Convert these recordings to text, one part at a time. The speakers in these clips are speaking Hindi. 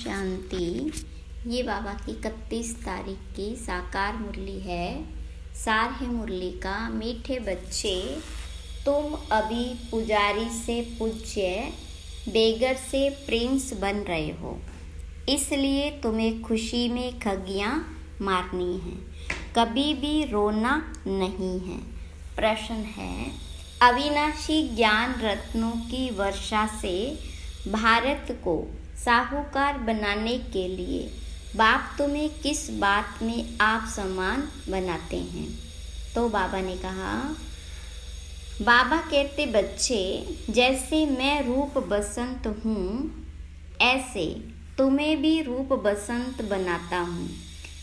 शांति। ये बाबा की 31 तारीख की साकार मुरली है। सार है मुरली का, मीठे बच्चे तुम अभी पुजारी से पूज्य, बेगर से प्रिंस बन रहे हो, इसलिए तुम्हें खुशी में खगियाँ मारनी हैं, कभी भी रोना नहीं है। प्रश्न है, अविनाशी ज्ञान रत्नों की वर्षा से भारत को साहूकार बनाने के लिए बाप तुम्हें किस बात में आप समान बनाते हैं? तो बाबा ने कहा, बाबा कहते बच्चे, जैसे मैं रूप बसंत हूँ ऐसे तुम्हें भी रूप बसंत बनाता हूँ।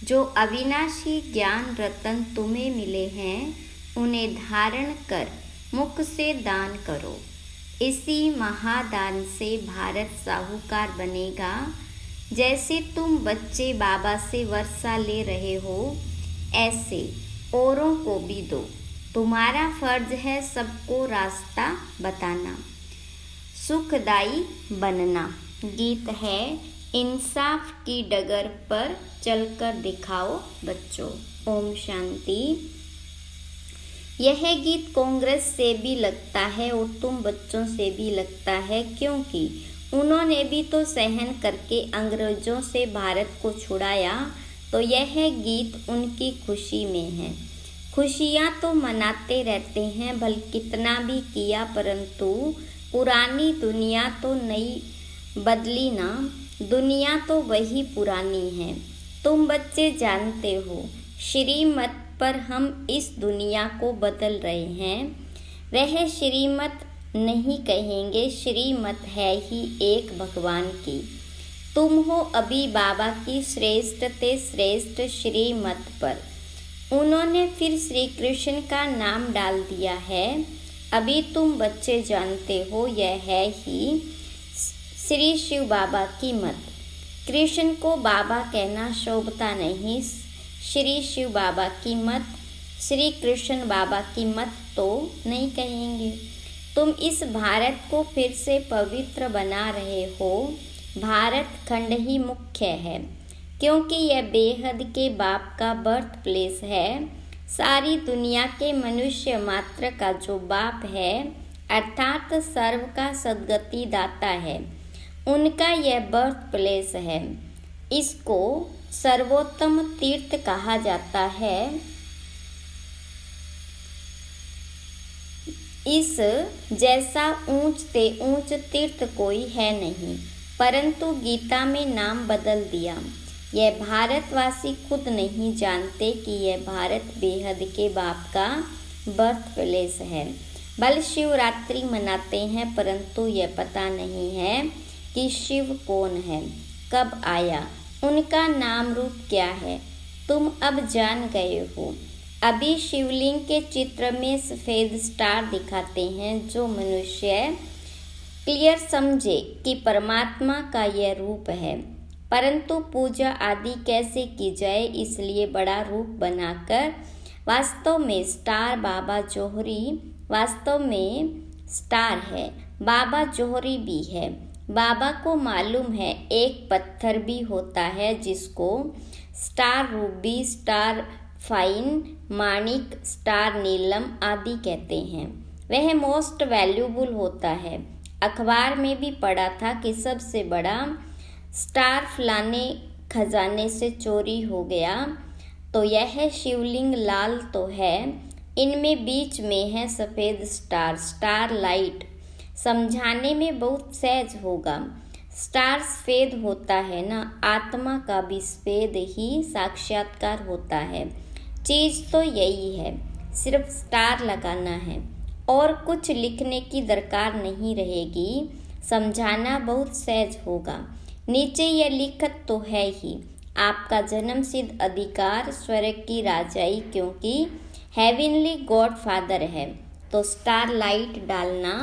जो अविनाशी ज्ञान रतन तुम्हें मिले हैं उन्हें धारण कर मुख से दान करो। इसी महादान से भारत साहूकार बनेगा। जैसे तुम बच्चे बाबा से वर्षा ले रहे हो ऐसे औरों को भी दो। तुम्हारा फर्ज है सबको रास्ता बताना, सुखदाई बनना। गीत है, इंसाफ की डगर पर चलकर दिखाओ बच्चों। ओम शांति। यह गीत कांग्रेस से भी लगता है और तुम बच्चों से भी लगता है, क्योंकि उन्होंने भी तो सहन करके अंग्रेजों से भारत को छुड़ाया। तो यह गीत उनकी खुशी में है। खुशियाँ तो मनाते रहते हैं भल कितना भी किया, परंतु पुरानी दुनिया तो नई बदली ना, दुनिया तो वही पुरानी है। तुम बच्चे जानते हो श्रीमत पर हम इस दुनिया को बदल रहे हैं। वह श्रीमत नहीं कहेंगे, श्रीमत है ही एक भगवान की। तुम हो अभी बाबा की श्रेष्ठ ते श्रेष्ठ श्रीमत पर। उन्होंने फिर श्री कृष्ण का नाम डाल दिया है। अभी तुम बच्चे जानते हो यह है ही श्री शिव बाबा की मत। कृष्ण को बाबा कहना शोभता नहीं। श्री शिव बाबा की मत, श्री कृष्ण बाबा की मत तो नहीं कहेंगे। तुम इस भारत को फिर से पवित्र बना रहे हो। भारत खंड ही मुख्य है, क्योंकि यह बेहद के बाप का बर्थ प्लेस है। सारी दुनिया के मनुष्य मात्र का जो बाप है, अर्थात सर्व का सद्गति दाता है, उनका यह बर्थ प्लेस है। इसको सर्वोत्तम तीर्थ कहा जाता है। इस जैसा ऊंच से ऊंच तीर्थ कोई है नहीं, परंतु गीता में नाम बदल दिया। यह भारतवासी खुद नहीं जानते कि यह भारत बेहद के बाप का बर्थ प्लेस है। बल शिवरात्रि मनाते हैं, परंतु यह पता नहीं है कि शिव कौन है, कब आया, उनका नाम रूप क्या है। तुम अब जान गए हो। अभी शिवलिंग के चित्र में सफ़ेद स्टार दिखाते हैं, जो मनुष्य क्लियर समझे कि परमात्मा का यह रूप है। परंतु पूजा आदि कैसे की जाए, इसलिए बड़ा रूप बनाकर वास्तव में स्टार बाबा जोहरी वास्तव में स्टार है, बाबा जोहरी भी है। बाबा को मालूम है एक पत्थर भी होता है जिसको स्टार रूबी, स्टार फाइन, माणिक, स्टार नीलम आदि कहते हैं। वह मोस्ट वैल्यूबल होता है। अखबार में भी पढ़ा था कि सबसे बड़ा स्टार फलाने खजाने से चोरी हो गया। तो यह शिवलिंग लाल तो है, इनमें बीच में है सफ़ेद स्टार, स्टार लाइट। समझाने में बहुत सहज होगा। स्टार सफ़ेद होता है ना, आत्मा का भी सफ़ेद ही साक्षात्कार होता है। चीज़ तो यही है, सिर्फ स्टार लगाना है और कुछ लिखने की दरकार नहीं रहेगी। समझाना बहुत सहज होगा। नीचे यह लिखत तो है ही, आपका जन्म सिद्ध अधिकार स्वर्ग की राजाई, क्योंकि हेवनली गॉड फादर है। तो स्टार लाइट डालना।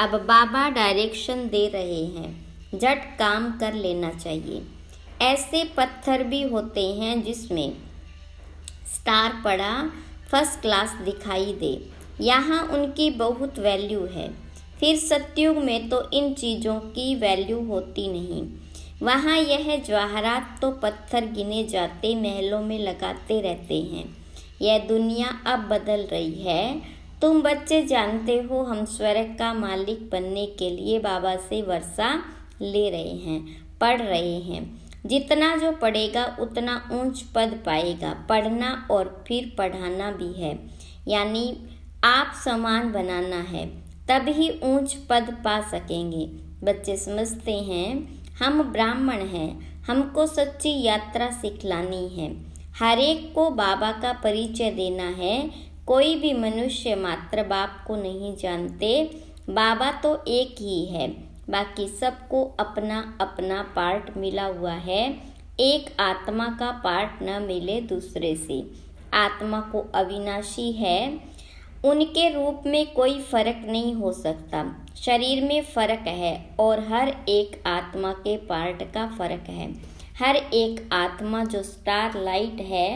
अब बाबा डायरेक्शन दे रहे हैं, झट काम कर लेना चाहिए। ऐसे पत्थर भी होते हैं जिसमें स्टार पड़ा फर्स्ट क्लास दिखाई दे, यहाँ उनकी बहुत वैल्यू है। फिर सतयुग में तो इन चीज़ों की वैल्यू होती नहीं। वहाँ यह जवाहरात तो पत्थर गिने जाते महलों में लगाते रहते हैं। यह दुनिया अब बदल रही है। तुम बच्चे जानते हो हम स्वर्ग का मालिक बनने के लिए बाबा से वर्षा ले रहे हैं, पढ़ रहे हैं। जितना जो पढ़ेगा उतना ऊंच पद पाएगा। पढ़ना और फिर पढ़ाना भी है, यानी आप समान बनाना है, तभी ऊंच पद पा सकेंगे। बच्चे समझते हैं हम ब्राह्मण हैं, हमको सच्ची यात्रा सिखलानी है, हर एक को बाबा का परिचय देना है। कोई भी मनुष्य मात्र बाप को नहीं जानते। बाबा तो एक ही है, बाकी सबको अपना अपना पार्ट मिला हुआ है। एक आत्मा का पार्ट न मिले दूसरे से। आत्मा को अविनाशी है, उनके रूप में कोई फर्क नहीं हो सकता। शरीर में फर्क है और हर एक आत्मा के पार्ट का फर्क है। हर एक आत्मा जो स्टार लाइट है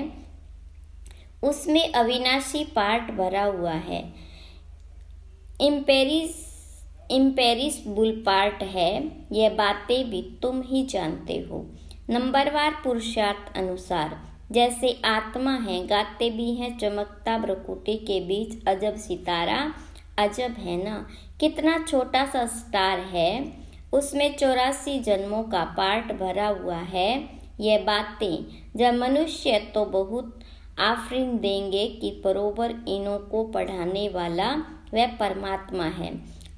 उसमें अविनाशी पार्ट भरा हुआ है, इम्पेरिसिबल पार्ट है। यह बातें भी तुम ही जानते हो। नंबरवार पुरुषार्थ अनुसार जैसे आत्मा है, गाते भी हैं चमकता भ्रकुटी के बीच अजब सितारा। अजब है ना, कितना छोटा सा स्टार है, उसमें 84 जन्मों का पार्ट भरा हुआ है। यह बातें जब मनुष्य तो बहुत आफरीन देंगे कि बरोबर इन्हों को पढ़ाने वाला वह परमात्मा है।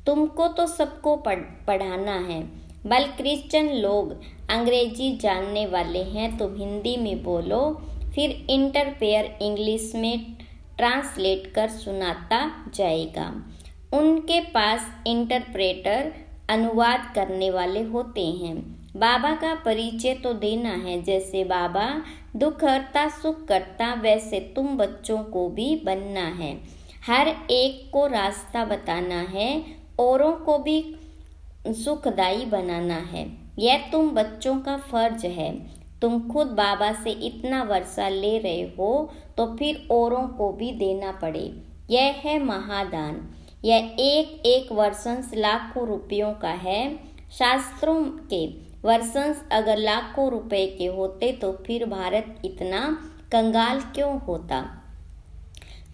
तुमको तो सबको पढ़ाना है। बल क्रिश्चियन लोग अंग्रेजी जानने वाले हैं, तुम हिंदी में बोलो, फिर इंटरपेयर इंग्लिश में ट्रांसलेट कर सुनाता जाएगा। उनके पास इंटरप्रेटर अनुवाद करने वाले होते हैं। बाबा का परिचय तो देना है। जैसे बाबा दुख हरता सुख करता, वैसे तुम बच्चों को भी बनना है। हर एक को रास्ता बताना है, औरों को भी सुखदायी बनाना है। यह तुम बच्चों का फर्ज है। तुम खुद बाबा से इतना वर्षा ले रहे हो तो फिर औरों को भी देना पड़े। यह है महादान। यह एक एक वर्षंस लाखों रुपयों का है। शास्त्रों के वर्षंस अगर लाखों रुपए के होते तो फिर भारत इतना कंगाल क्यों होता।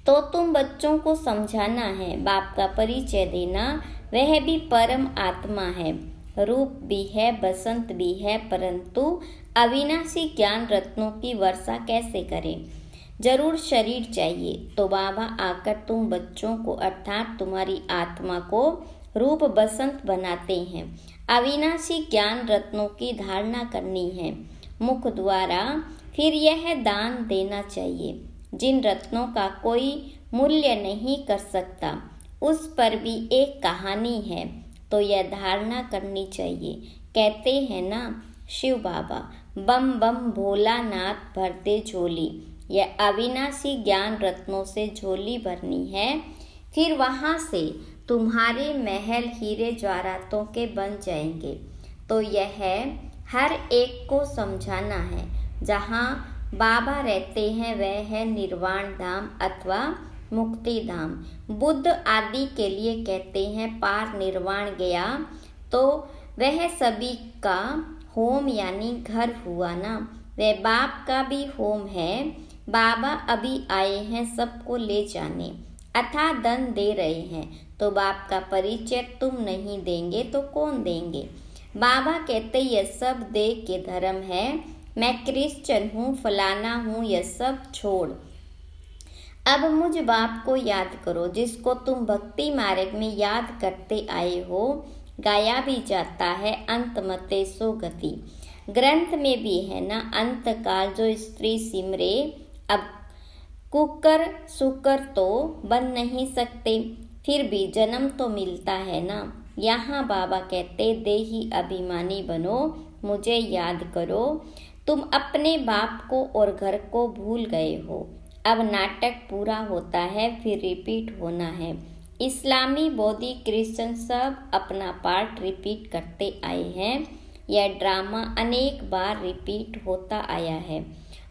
तो तुम बच्चों को समझाना है, बाप का परिचय देना। वह भी परम आत्मा है, रूप भी है, बसंत भी है, परंतु अविनाशी ज्ञान रत्नों की वर्षा कैसे करें। जरूर शरीर चाहिए। तो बाबा आकर तुम बच्चों को अर्थात तुम्हारी आत्मा को रूप बसंत बनाते हैं। अविनाशी ज्ञान रत्नों की धारणा करनी है मुख द्वारा, फिर यह दान देना चाहिए। जिन रत्नों का कोई मूल्य नहीं कर सकता, उस पर भी एक कहानी है, तो यह धारणा करनी चाहिए। कहते हैं ना शिव बाबा, बम बम भोलानाथ भरते झोली। यह अविनाशी ज्ञान रत्नों से झोली भरनी है, फिर वहाँ से तुम्हारे महल हीरे जवाहरातों के बन जाएंगे। तो यह हर एक को समझाना है। जहाँ बाबा रहते हैं वह है निर्वाण धाम अथवा मुक्ति धाम। बुद्ध आदि के लिए कहते हैं पार निर्वाण गया, तो वह सभी का होम यानी घर हुआ ना। वह बाप का भी होम है। बाबा अभी आए हैं सबको ले जाने, अथाह धन दे रहे हैं। तो बाप का परिचय तुम नहीं देंगे तो कौन देंगे। बाबा कहते यह सब देह के धर्म है। मैं क्रिश्चियन हूँ, फलाना हूँ, यह सब छोड़ अब मुझ बाप को याद करो, जिसको तुम भक्ति मार्ग में याद करते आए हो। गाया भी जाता है अंत मते सो गति। ग्रंथ में भी है ना, अंत काल जो स्त्री सिमरे। अब कुकर सुकर तो बन नहीं सकते, फिर भी जन्म तो मिलता है ना। यहाँ बाबा कहते देही अभिमानी बनो, मुझे याद करो। तुम अपने बाप को और घर को भूल गए हो। अब नाटक पूरा होता है, फिर रिपीट होना है। इस्लामी, बौद्धी, क्रिश्चियन सब अपना पार्ट रिपीट करते आए हैं। यह ड्रामा अनेक बार रिपीट होता आया है।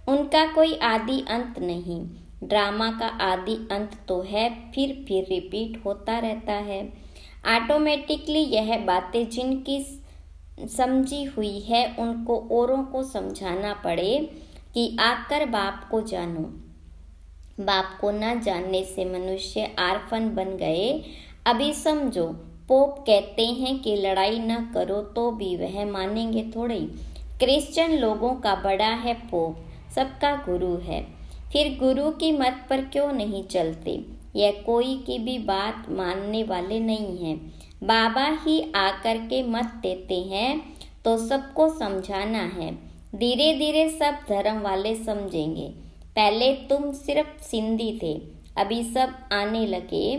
उनका कोई आदि अंत नहीं। ड्रामा का आदि अंत तो है, फिर रिपीट होता रहता है। ऑटोमेटिकली यह बातें जिनकी समझी हुई है उनको औरों को समझाना पड़े कि आकर बाप को जानो। बाप को न जानने से मनुष्य आर्फन बन गए। अभी समझो, पोप कहते हैं कि लड़ाई न करो, तो भी वह मानेंगे थोड़े। क्रिश्चियन लोगों का बड़ा है पोप, सबका गुरु है। फिर गुरु की मत पर क्यों नहीं चलते? यह कोई की भी बात मानने वाले नहीं हैं। बाबा ही आकर के मत देते हैं तो सबको समझाना है। धीरे धीरे सब धर्म वाले समझेंगे। पहले तुम सिर्फ सिंधी थे, अभी सब आने लगे।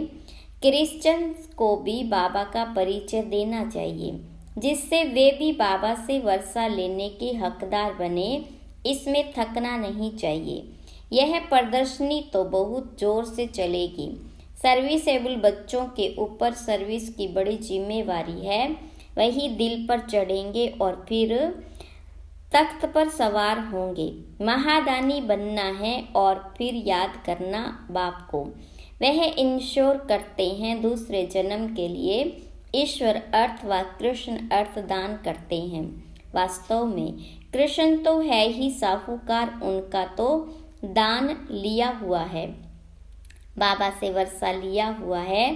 क्रिश्चियन को भी बाबा का परिचय देना चाहिए, जिससे वे भी बाबा से वर्षा लेने के हकदार बने। इसमें थकना नहीं चाहिए। यह प्रदर्शनी तो बहुत जोर से चलेगी। सर्विसेबल बच्चों के ऊपर सर्विस की बड़ी जिम्मेवारी है। वही दिल पर चढ़ेंगे और फिर तख्त पर सवार होंगे। महादानी बनना है और फिर याद करना बाप को। वह इंश्योर करते हैं दूसरे जन्म के लिए ईश्वर अर्थ व कृष्ण अर्थ दान करते हैं। वास्तव में कृष्ण तो है ही साहूकार, उनका तो दान लिया हुआ है, बाबा से वर्षा लिया हुआ है।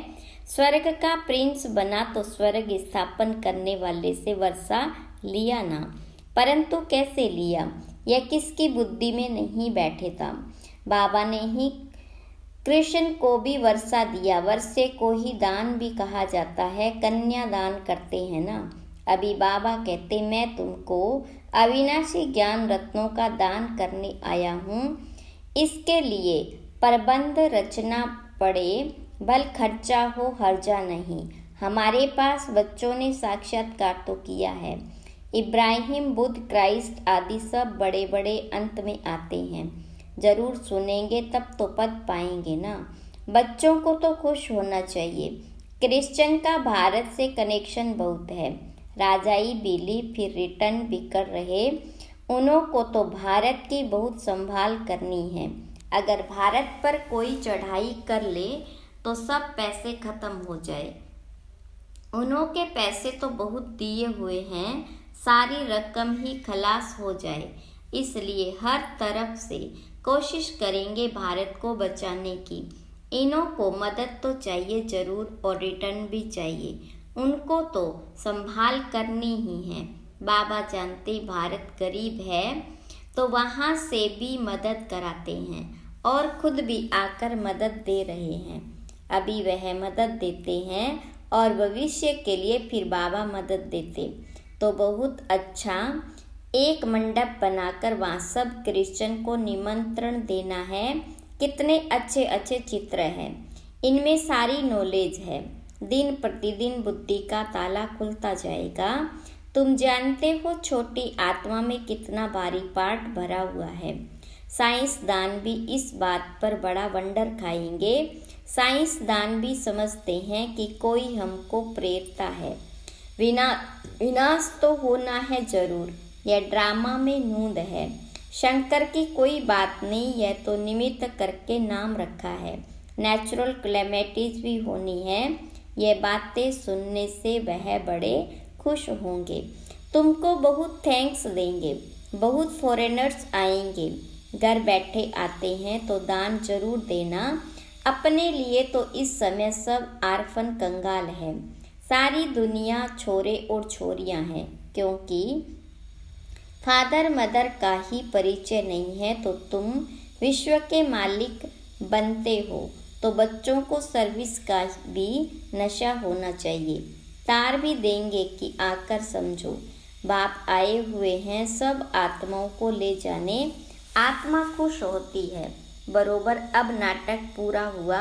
स्वर्ग का प्रिंस बना तो स्वर्ग स्थापन करने वाले से वर्षा लिया ना, परंतु कैसे लिया यह किसकी बुद्धि में नहीं बैठे था। बाबा ने ही कृष्ण को भी वर्षा दिया। वर्षे को ही दान भी कहा जाता है, कन्या दान करते हैं ना। अभी बाबा कहते मैं तुमको अविनाशी ज्ञान रत्नों का दान करने आया हूँ। इसके लिए प्रबंध रचना पड़े, भल खर्चा हो हर्जा नहीं। हमारे पास बच्चों ने साक्षात्कार तो किया है। इब्राहिम, बुद्ध, क्राइस्ट आदि सब बड़े बड़े अंत में आते हैं। जरूर सुनेंगे तब तो पद पाएंगे ना। बच्चों को तो खुश होना चाहिए। क्रिश्चियन का भारत से कनेक्शन बहुत है। राजाई बिली फिर रिटर्न भी कर रहे। उन्हों को तो भारत की बहुत संभाल करनी है। अगर भारत पर कोई चढ़ाई कर ले तो सब पैसे खत्म हो जाए। उन्हों के पैसे तो बहुत दिए हुए हैं, सारी रकम ही खलास हो जाए। इसलिए हर तरफ से कोशिश करेंगे भारत को बचाने की। इन्हों को मदद तो चाहिए जरूर और रिटर्न भी चाहिए। उनको तो संभाल करनी ही है। बाबा जानते भारत गरीब है तो वहाँ से भी मदद कराते हैं और खुद भी आकर मदद दे रहे हैं। अभी वह मदद देते हैं और भविष्य के लिए फिर बाबा मदद देते तो बहुत अच्छा। एक मंडप बनाकर वहाँ सब क्रिश्चियन को निमंत्रण देना है। कितने अच्छे अच्छे चित्र हैं, इनमें सारी नॉलेज है। दिन प्रतिदिन बुद्धि का ताला खुलता जाएगा। तुम जानते हो छोटी आत्मा में कितना भारी पाठ भरा हुआ है। साइंसदान भी इस बात पर बड़ा वंडर खाएंगे। साइंसदान भी समझते हैं कि कोई हमको प्रेरता है। विनाश तो होना है जरूर, यह ड्रामा में नूंद है। शंकर की कोई बात नहीं, यह तो निमित्त करके नाम रखा है। नेचुरल क्लैमिटीज भी होनी है। ये बातें सुनने से वह बड़े खुश होंगे, तुमको बहुत थैंक्स देंगे। बहुत फॉरेनर्स आएंगे, घर बैठे आते हैं तो दान जरूर देना। अपने लिए तो इस समय सब आर्फन कंगाल है। सारी दुनिया छोरे और छोरियां हैं, क्योंकि फादर मदर का ही परिचय नहीं है। तो तुम विश्व के मालिक बनते हो तो बच्चों को सर्विस का भी नशा होना चाहिए। तार भी देंगे कि आकर समझो, बाप आए हुए हैं सब आत्माओं को ले जाने। आत्मा खुश होती है बरोबर। अब नाटक पूरा हुआ,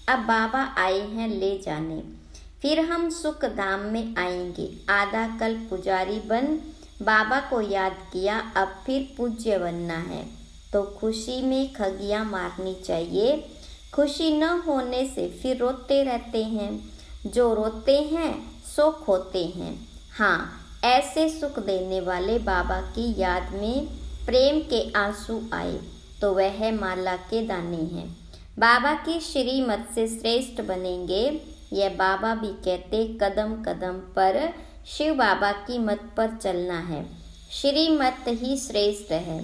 अब बाबा आए हैं ले जाने। फिर हम सुख धाम में आएंगे। आधा कल पुजारी बन बाबा को याद किया, अब फिर पूज्य बनना है तो खुशी में खगियां मारनी चाहिए। खुशी न होने से फिर रोते रहते हैं। जो रोते हैं सो खोते हैं। हाँ, ऐसे सुख देने वाले बाबा की याद में प्रेम के आंसू आए तो वह माला के दाने हैं। बाबा की श्रीमत से श्रेष्ठ बनेंगे। यह बाबा भी कहते कदम कदम पर शिव बाबा की मत पर चलना है। श्रीमत ही श्रेष्ठ है,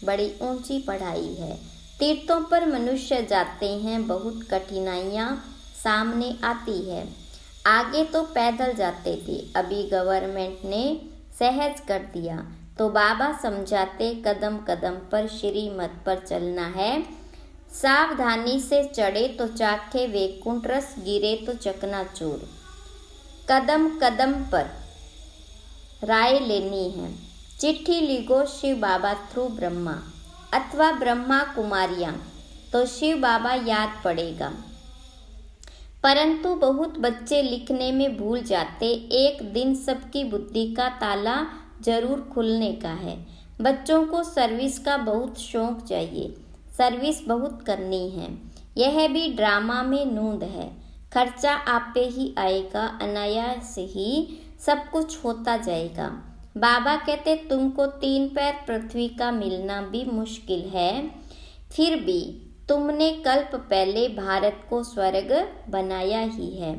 बड़ी ऊंची पढ़ाई है। तीर्थों पर मनुष्य जाते हैं, बहुत कठिनाइयाँ सामने आती है। आगे तो पैदल जाते थे, अभी गवर्नमेंट ने सहज कर दिया, तो बाबा समझाते कदम कदम पर श्रीमत पर चलना है। सावधानी से चढ़े तो चाखे वैकुंठ रस, गिरे तो चकनाचूर। कदम कदम पर राय लेनी है। चिट्ठी लिखो शिव बाबा थ्रू ब्रह्मा अथवा ब्रह्मा कुमारियाँ, तो शिव बाबा याद पड़ेगा। परंतु बहुत बच्चे लिखने में भूल जाते। एक दिन सबकी बुद्धि का ताला जरूर खुलने का है। बच्चों को सर्विस का बहुत शौक चाहिए, सर्विस बहुत करनी है। यह भी ड्रामा में नूंद है। खर्चा आप पे ही आएगा, अनायास ही सब कुछ होता जाएगा। बाबा कहते तुमको 3 पैर पृथ्वी का मिलना भी मुश्किल है, फिर भी तुमने कल्प पहले भारत को स्वर्ग बनाया ही है।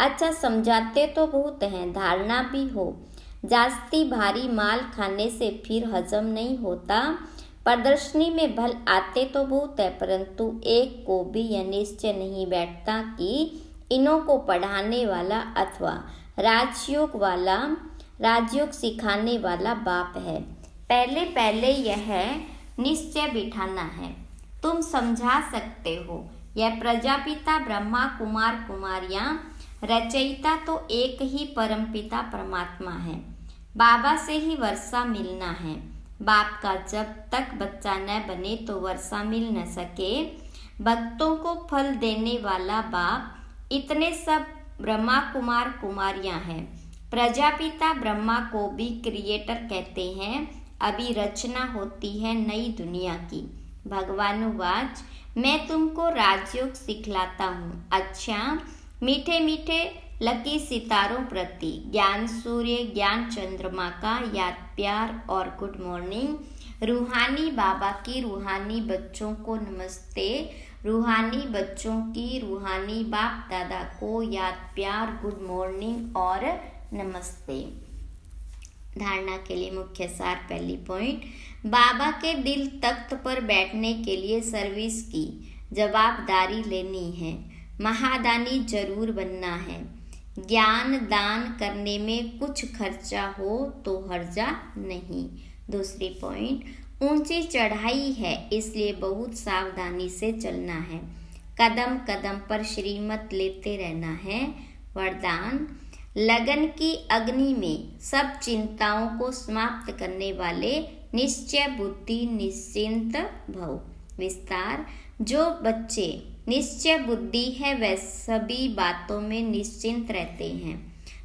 अच्छा समझाते तो बहुत हैं, धारणा भी हो। जास्ती भारी माल खाने से फिर हजम नहीं होता। प्रदर्शनी में भल आते तो बहुत है, परंतु एक को भी यह निश्चय नहीं बैठता कि इन्हों को पढ़ाने वाला अथवा राजयोग सिखाने वाला बाप है। पहले पहले यह निश्चय बिठाना है। तुम समझा सकते हो, यह प्रजापिता ब्रह्मा कुमार कुमारियाँ, रचयिता तो एक ही परमपिता परमात्मा है। बाबा से ही वर्षा मिलना है। बाप का जब तक बच्चा न बने तो वर्षा मिल न सके। भक्तों को फल देने वाला बाप, इतने सब ब्रह्मा कुमार कुमारियाँ हैं। प्रजापिता ब्रह्मा को भी क्रिएटर कहते हैं। अभी रचना होती है नई दुनिया की। भगवानुवाच, मैं तुमको राजयोग सिखलाता हूँ। अच्छा, मीठे मीठे लकी सितारों प्रति ज्ञान सूर्य ज्ञान चंद्रमा का याद प्यार और गुड मॉर्निंग। रूहानी बाबा की रूहानी बच्चों को नमस्ते। रूहानी बच्चों की रूहानी बाप दादा को याद प्यार गुड मॉर्निंग और नमस्ते। धारणा के लिए मुख्य सार। पहली पॉइंट, बाबा के दिल तख्त पर बैठने के लिए सर्विस की जवाबदारी लेनी है। महादानी जरूर बनना है। ज्ञान दान करने में कुछ खर्चा हो तो हर्जा नहीं। दूसरी पॉइंट, ऊंची चढ़ाई है इसलिए बहुत सावधानी से चलना है। कदम कदम पर श्रीमत लेते रहना है। वरदान, लगन की अग्नि में सब चिंताओं को समाप्त करने वाले निश्चय बुद्धि निश्चिंत भव। विस्तार, जो बच्चे निश्चय बुद्धि है वह सभी बातों में निश्चिंत रहते हैं।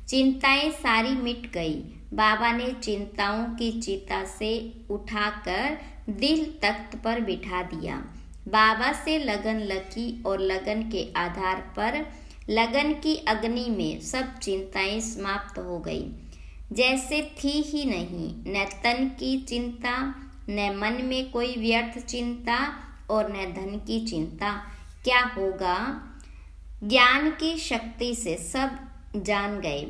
चिंताएं सारी मिट गई। बाबा ने चिंताओं की चिता से उठाकर दिल तख्त पर बिठा दिया। बाबा से लगन लगी और लगन के आधार पर लगन की अग्नि में सब चिंताएं समाप्त हो गई, जैसे थी ही नहीं। न तन की चिंता, न मन में कोई व्यर्थ चिंता और न धन की चिंता। क्या होगा? ज्ञान की शक्ति से सब जान गए,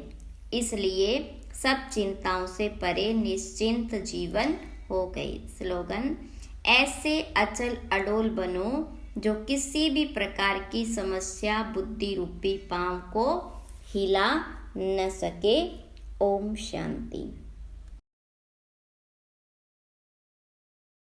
इसलिए सब चिंताओं से परे निश्चिंत जीवन हो गई। स्लोगन, ऐसे अचल अडोल बनो जो किसी भी प्रकार की समस्या बुद्धि रूपी पांव को हिला न सके। ओम शांति।